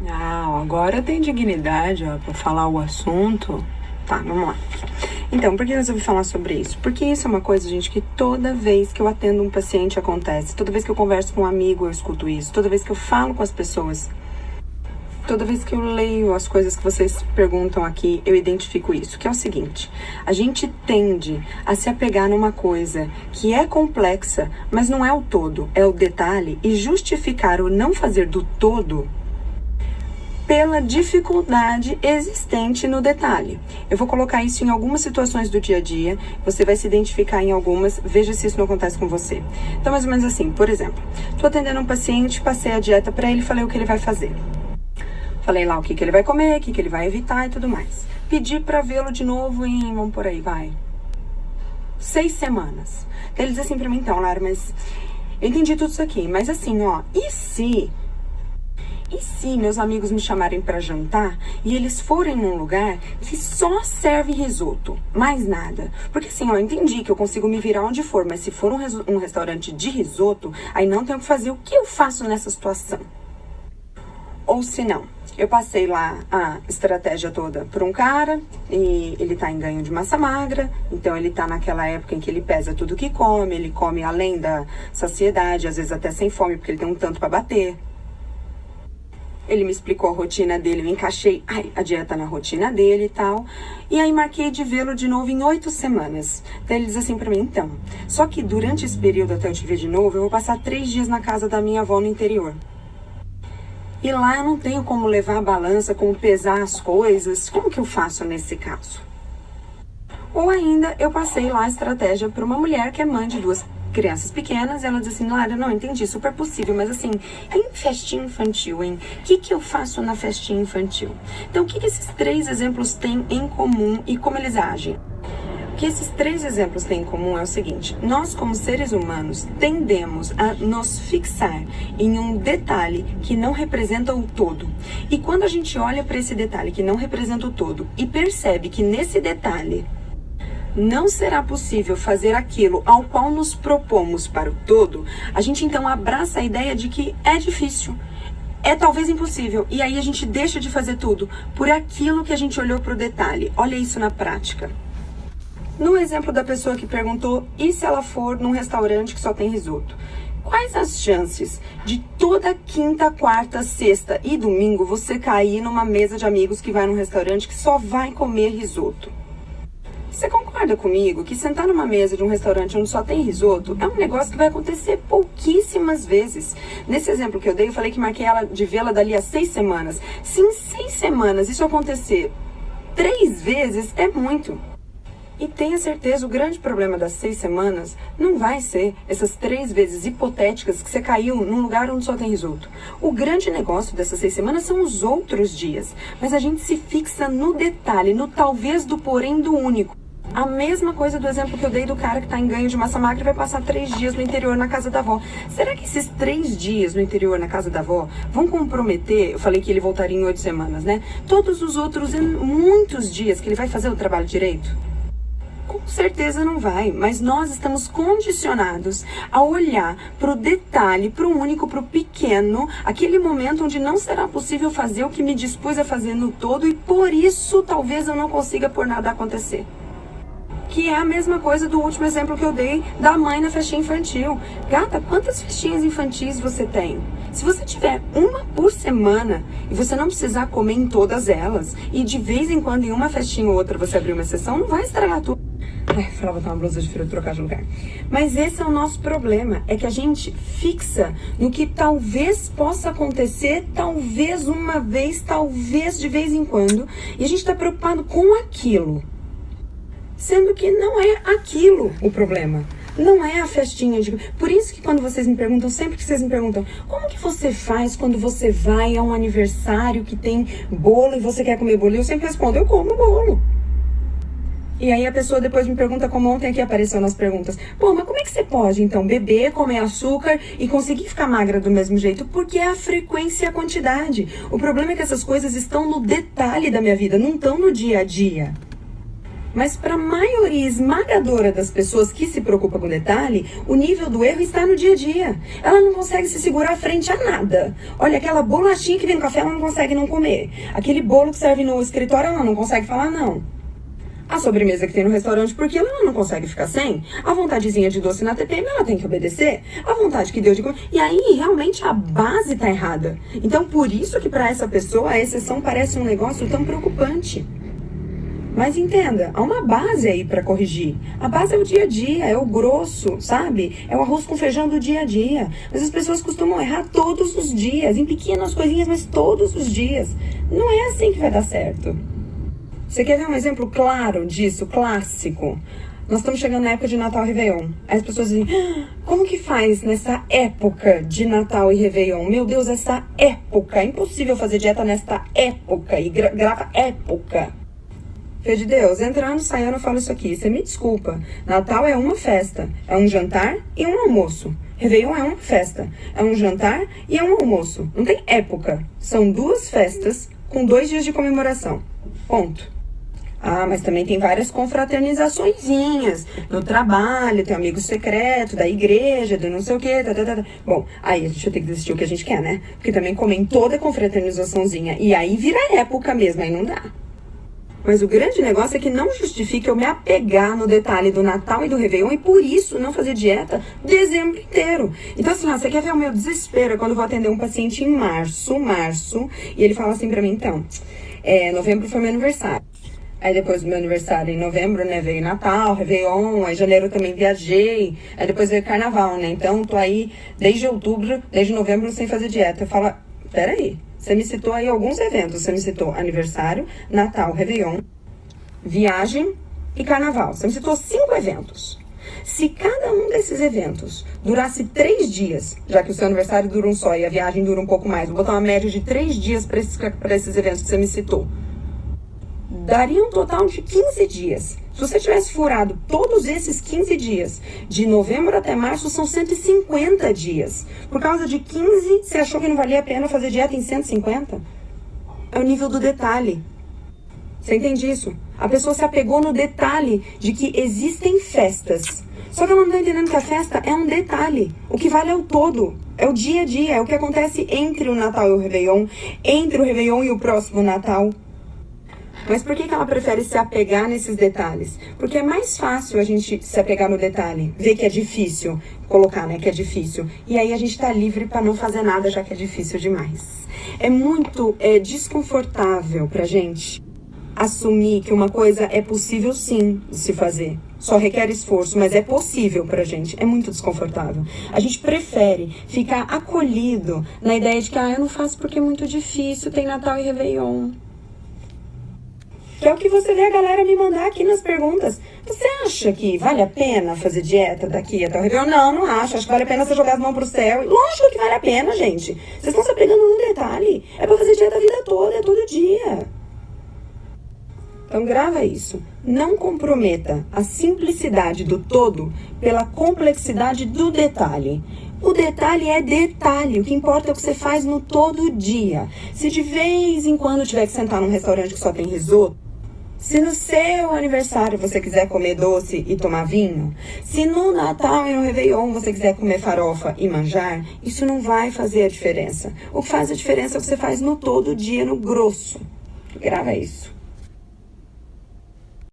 Ah, agora tem dignidade, ó, pra falar o assunto. Tá, vamos lá. Então, por que eu resolvi falar sobre isso? Porque isso é uma coisa, gente, que toda vez que eu atendo um paciente acontece. Toda vez que eu converso com um amigo, eu escuto isso. Toda vez que eu falo com as pessoas, toda vez que eu leio as coisas que vocês perguntam aqui, eu identifico isso, que é o seguinte: a gente tende a se apegar numa coisa que é complexa, mas não é o todo, é o detalhe, e justificar o não fazer do todo pela dificuldade existente no detalhe. Eu vou colocar isso em algumas situações do dia a dia, você vai se identificar em algumas, veja se isso não acontece com você. Então, mais ou menos assim, por exemplo, tô atendendo um paciente, passei a dieta para ele, falei o que ele vai fazer. Falei lá o que ele vai comer, o que ele vai evitar e tudo mais. Pedi pra vê-lo de novo em, vamos por aí, 6 semanas. Daí ele diz assim pra mim, então, Lara, mas eu entendi tudo isso aqui, mas assim, ó, e se meus amigos me chamarem pra jantar e eles forem num lugar que só serve risoto, mais nada? Porque assim, ó, eu entendi que eu consigo me virar onde for, mas se for um restaurante de risoto, aí não tenho o que fazer. O que eu faço nessa situação? Ou se não, eu passei lá a estratégia toda por um cara e ele tá em ganho de massa magra, então ele tá naquela época em que ele pesa tudo que come, ele come além da saciedade, às vezes até sem fome, porque ele tem um tanto pra bater. Ele me explicou a rotina dele, eu encaixei a dieta na rotina dele e tal. E aí marquei de vê-lo de novo em 8 semanas. Daí ele diz assim pra mim, então, só que durante esse período até eu te ver de novo, eu vou passar 3 dias na casa da minha avó no interior. E lá eu não tenho como levar a balança, como pesar as coisas. Como que eu faço nesse caso? Ou ainda, eu passei lá a estratégia para uma mulher que é mãe de 2 crianças pequenas. E ela diz assim, Lara, não, entendi, super possível. Mas assim, em festinha infantil, hein? O que eu faço na festinha infantil? Então, o que esses 3 exemplos têm em comum e como eles agem? O que esses 3 exemplos têm em comum é o seguinte: nós, como seres humanos, tendemos a nos fixar em um detalhe que não representa o todo. E quando a gente olha para esse detalhe que não representa o todo e percebe que nesse detalhe não será possível fazer aquilo ao qual nos propomos para o todo, a gente então abraça a ideia de que é difícil, é talvez impossível, e aí a gente deixa de fazer tudo por aquilo que a gente olhou para o detalhe. Olha isso na prática. No exemplo da pessoa que perguntou, e se ela for num restaurante que só tem risoto? Quais as chances de toda quinta, quarta, sexta e domingo você cair numa mesa de amigos que vai num restaurante que só vai comer risoto? Você concorda comigo que sentar numa mesa de um restaurante onde só tem risoto é um negócio que vai acontecer pouquíssimas vezes? Nesse exemplo que eu dei, eu falei que marquei ela de vê-la dali a 6 semanas. Se em 6 semanas isso acontecer 3 vezes, é muito. E tenha certeza, o grande problema das 6 semanas não vai ser essas 3 vezes hipotéticas que você caiu num lugar onde só tem risoto. O grande negócio dessas 6 semanas são os outros dias. Mas a gente se fixa no detalhe, no talvez do porém do único. A mesma coisa do exemplo que eu dei do cara que está em ganho de massa magra e vai passar 3 dias no interior na casa da avó. Será que esses 3 dias no interior na casa da avó vão comprometer, eu falei que ele voltaria em 8 semanas, né? Todos os outros muitos dias que ele vai fazer o trabalho direito? Com certeza não vai, mas nós estamos condicionados a olhar para o detalhe, para o único, para o pequeno, aquele momento onde não será possível fazer o que me dispus a fazer no todo e por isso talvez eu não consiga por nada acontecer. Que é a mesma coisa do último exemplo que eu dei da mãe na festinha infantil. Gata, quantas festinhas infantis você tem? Se você tiver uma por semana e você não precisar comer em todas elas, e de vez em quando em uma festinha ou outra você abrir uma exceção, não vai estragar tudo. Ai, falava botar uma blusa de frio e trocar de lugar. Mas esse é o nosso problema, é que a gente fixa no que talvez possa acontecer, talvez uma vez, talvez de vez em quando, e a gente está preocupado com aquilo. Sendo que não é aquilo o problema. Não é a festinha de... Por isso que quando vocês me perguntam, sempre que vocês me perguntam, como que você faz quando você vai a um aniversário que tem bolo e você quer comer bolo? Eu sempre respondo, eu como bolo. E aí a pessoa depois me pergunta, como ontem aqui apareceu nas perguntas, pô, mas como é que você pode então beber, comer açúcar e conseguir ficar magra do mesmo jeito? Porque é a frequência e a quantidade. O problema é que essas coisas estão no detalhe da minha vida, não estão no dia a dia. Mas para a maioria esmagadora das pessoas que se preocupa com detalhe, o nível do erro está no dia a dia. Ela não consegue se segurar frente a nada. Olha, aquela bolachinha que vem no café, ela não consegue não comer. Aquele bolo que serve no escritório, ela não consegue falar não. A sobremesa que tem no restaurante, porque ela não consegue ficar sem. A vontadezinha de doce na TPM, ela tem que obedecer. A vontade que deu de comer. E aí, realmente, a base tá errada. Então, por isso que para essa pessoa, a exceção parece um negócio tão preocupante. Mas entenda, há uma base aí para corrigir. A base é o dia a dia, é o grosso, sabe? É o arroz com feijão do dia a dia. Mas as pessoas costumam errar todos os dias, em pequenas coisinhas, mas todos os dias. Não é assim que vai dar certo. Você quer ver um exemplo claro disso, clássico? Nós estamos chegando na época de Natal e Réveillon. Aí as pessoas dizem, como que faz nessa época de Natal e Réveillon? Meu Deus, essa época, é impossível fazer dieta nesta época. E grava época. Filho de Deus, entrando, saindo, eu falo isso aqui. Você me desculpa. Natal é uma festa. É um jantar e um almoço. Réveillon é uma festa. É um jantar e é um almoço. Não tem época. São 2 festas com 2 dias de comemoração. Ponto. Ah, mas também tem várias confraternizaçõezinhas. No trabalho, tem amigo secreto, da igreja, do não sei o quê. Bom, aí a gente vai ter que decidir o que a gente quer, né? Porque também comem toda confraternizaçãozinha. E aí vira época mesmo, aí não dá. Mas o grande negócio é que não justifica eu me apegar no detalhe do Natal e do Réveillon e por isso não fazer dieta dezembro inteiro. Então assim, ó, você quer ver o meu desespero quando eu vou atender um paciente em março, e ele fala assim pra mim, então, novembro foi meu aniversário. Aí depois do meu aniversário, em novembro, né, veio Natal, Réveillon, aí janeiro eu também viajei, aí depois veio Carnaval, né, então tô aí desde outubro, desde novembro sem fazer dieta. Eu falo, peraí, você me citou aí alguns eventos, você me citou aniversário, Natal, Réveillon, viagem e Carnaval, você me citou 5 eventos. Se cada um desses eventos durasse 3 dias, já que o seu aniversário dura um só e a viagem dura um pouco mais, vou botar uma média de 3 dias para esses eventos que você me citou, daria um total de 15 dias. Se você tivesse furado todos esses 15 dias, de novembro até março, são 150 dias. Por causa de 15, você achou que não valia a pena fazer dieta em 150? É o nível do detalhe. Você entende isso? A pessoa se apegou no detalhe de que existem festas. Só que ela não está entendendo que a festa é um detalhe. O que vale é o todo. É o dia a dia. É o que acontece entre o Natal e o Réveillon, entre o Réveillon e o próximo Natal. Mas por que ela prefere se apegar nesses detalhes? Porque é mais fácil a gente se apegar no detalhe, ver que é difícil, colocar, né, que é difícil. E aí a gente tá livre para não fazer nada, já que é difícil demais. É muito desconfortável pra gente assumir que uma coisa é possível sim de se fazer. Só requer esforço, mas é possível pra gente. É muito desconfortável. A gente prefere ficar acolhido na ideia de que eu não faço porque é muito difícil, tem Natal e Réveillon. Que é o que você vê a galera me mandar aqui nas perguntas. Você acha que vale a pena fazer dieta daqui até o Réveillon? Não, não acho. Acho que vale a pena você jogar as mãos pro céu. Lógico que vale a pena, gente. Vocês estão se apegando num detalhe. É pra fazer dieta a vida toda, é todo dia. Então grava isso. Não comprometa a simplicidade do todo pela complexidade do detalhe. O detalhe é detalhe, o que importa é o que você faz no todo dia. Se de vez em quando tiver que sentar num restaurante que só tem risoto, se no seu aniversário você quiser comer doce e tomar vinho, se no Natal e no Réveillon você quiser comer farofa e manjar, isso não vai fazer a diferença. O que faz a diferença é o que você faz no todo dia, no grosso. Grava isso.